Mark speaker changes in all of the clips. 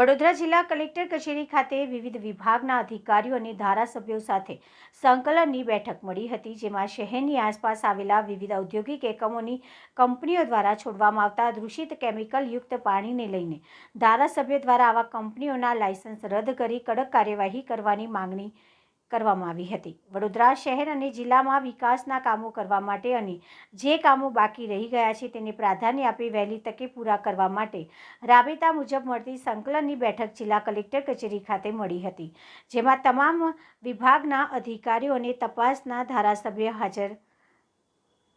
Speaker 1: વડોદરા જિલ્લા કલેક્ટર કચેરી ખાતે વિવિધ વિભાગના અધિકારીઓ અને ધારાસભ્યો સાથે સંકલનની બેઠક મળી હતી, જેમાં શહેરની આસપાસ આવેલા વિવિધ ઔદ્યોગિક એકમોની કંપનીઓ દ્વારા છોડવામાં આવતા દૂષિત કેમિકલયુક્ત પાણીને લઈને ધારાસભ્યો દ્વારા આવા કંપનીઓના લાયસન્સ રદ કરી કડક કાર્યવાહી કરવાની માંગણી કરવામાં આવી હતી। વડોદરા શહેર અને જિલ્લામાં વિકાસના કામો કરવા માટે અને જે કામો બાકી રહી ગયા છે તેને પ્રાધાન્ય આપી વહેલી તકે પૂરા કરવા માટે રાબેતા મુજબ મળતી સંકલનની બેઠક જિલ્લા કલેક્ટર કચેરી ખાતે મળી હતી, જેમાં તમામ વિભાગના અધિકારીઓ અને તપાસના ધારાસભ્યો હાજર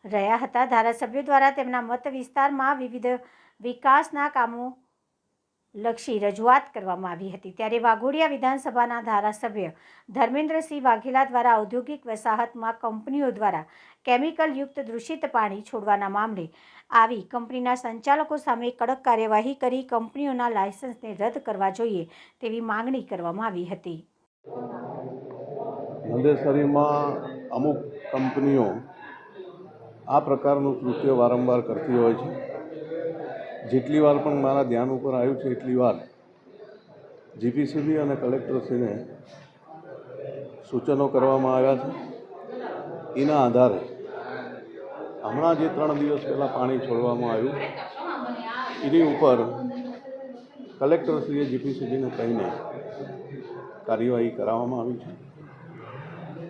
Speaker 1: રહ્યા હતા। ધારાસભ્યો દ્વારા તેમના મત વિસ્તારમાં વિવિધ વિકાસના કામો લક્ષી રજૂઆત કરવામાં આવી હતી। ત્યારે વાઘોડિયા વિધાનસભાના ધારાસભ્ય ધર્મેન્દ્રસિંહ વાઘેલા દ્વારા ઔદ્યોગિક વસાહતમાં કંપનીઓ દ્વારા કેમિકલયુક્ત દૂષિત પાણી છોડવાના મામલે આવી કંપનીના સંચાલકો સામે કડક કાર્યવાહી કરી કંપનીઓના લાયસન્સને રદ કરવા જોઈએ તેવી માંગણી કરવામાં આવી હતી।
Speaker 2: નંદેસરીમાં અમુક કંપનીઓ આ પ્રકારનું કૃત્ય વારંવાર કરતી હોય છે। જેટલી વાર પણ મારા ધ્યાન ઉપર આવ્યું છે એટલી વાર જીપીસીબી અને કલેક્ટરશ્રીને સૂચનો કરવામાં આવ્યા છે। એના આધારે હમણાં જે 3 દિવસ પહેલાં પાણી છોડવામાં આવ્યું એની ઉપર કલેક્ટરશ્રીએ જીપીસીબીને કહીને કાર્યવાહી કરાવવામાં આવી છે।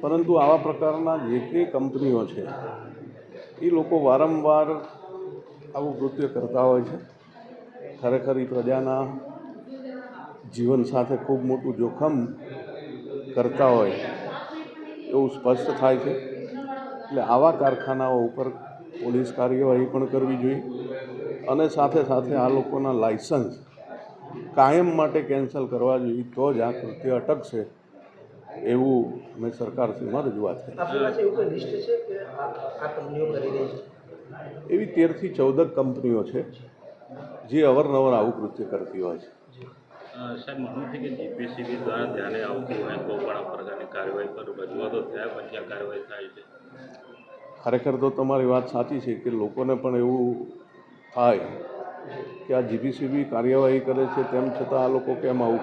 Speaker 2: પરંતુ આવા પ્રકારના જેટલી કંપનીઓ છે એ લોકો વારંવાર આવું કૃત્ય કરતા હોય છે। ખરેખર એ પ્રજાના જીવન સાથે ખૂબ મોટું જોખમ કરતા હોય એવું સ્પષ્ટ થાય છે। એટલે આવા કારખાનાઓ ઉપર પોલીસ કાર્યવાહી પણ કરવી જોઈએ અને સાથે સાથે આ લોકોના લાયસન્સ કાયમ માટે કેન્સલ કરવા જોઈએ, તો જ આ કૃત્ય અટકશે એવું મેં સરકારશ્રીમાં રજૂઆત કરી। એવી 13 થી 14 કંપનીઓ છે જે અવારનવાર આવું કૃત્ય કરતી હોય છે।
Speaker 3: સાહેબ, માનવું છે કે જીપીસીબી દ્વારા ધ્યાને આવતું હોય તો પણ આ પ્રકારની કાર્યવાહી પર રજૂઆતો થયા પછી આ કાર્યવાહી થાય છે।
Speaker 2: ખરેખર તો તમારી વાત સાચી છે કે લોકોને પણ એવું થાય કે આ જીપીસીબી કાર્યવાહી કરે છે તેમ છતાં આ લોકો કેમ આવું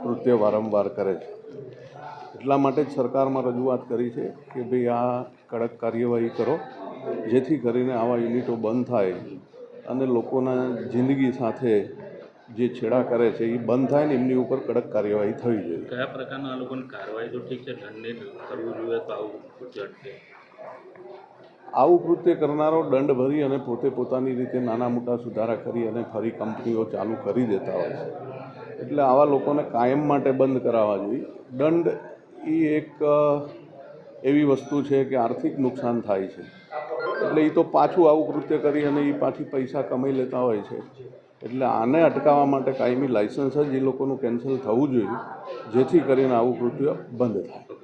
Speaker 2: કૃત્ય વારંવાર કરે છે। એટલા માટે જ સરકારમાં રજૂઆત કરી છે કે ભાઈ આ કડક કાર્યવાહી કરો, જેથી કરીને આવા યુનિટો બંધ થાય અને લોકોના જિંદગી સાથે જે છેડા કરે છે એ બંધ થાય ને એમની ઉપર કડક કાર્યવાહી થવી જોઈએ।
Speaker 3: કયા પ્રકારના આ લોકોની કાર્યવાહી તો ઠીક છે, દંડિત કરવું જોઈએ તો આવું કૃત્ય અટકે?
Speaker 2: આવું કૃત્ય કરનારો દંડ ભરી અને પોતે પોતાની રીતે નાના મોટા સુધારા કરી અને ફરી કંપનીઓ ચાલુ કરી દેતા હોય છે। એટલે આવા લોકોને કાયમ માટે બંધ કરાવવા જોઈએ। દંડ એ એક એવી વસ્તુ છે કે આર્થિક નુકસાન થાય છે, એટલે એ તો પાછું આવું કૃત્ય કરી અને એ પાછી પૈસા કમાઈ લેતા હોય છે। એટલે આને અટકાવવા માટે કાયમી લાયસન્સ જ એ લોકોનું કેન્સલ થવું જોઈએ, જેથી કરીને આવું કૃત્ય બંધ થાય।